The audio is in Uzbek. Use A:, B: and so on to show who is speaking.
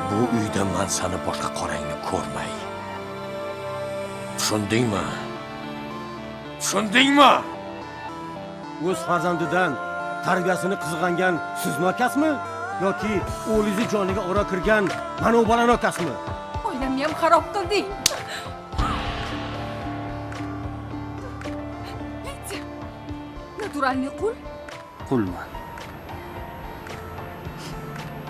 A: Bu uyda men seni boshqa qorangni ko'rmay. Tushundingmi? Tushundingmi?
B: O'z farzandidan tarbiyasini qizg'angan siz nokasmi yoki o'g'lingizni joniga ora kirgan mana bu bola nokasmi?
C: Oilamni ham xarob qilding. Vitya, naturalniy qul.
B: Qulman.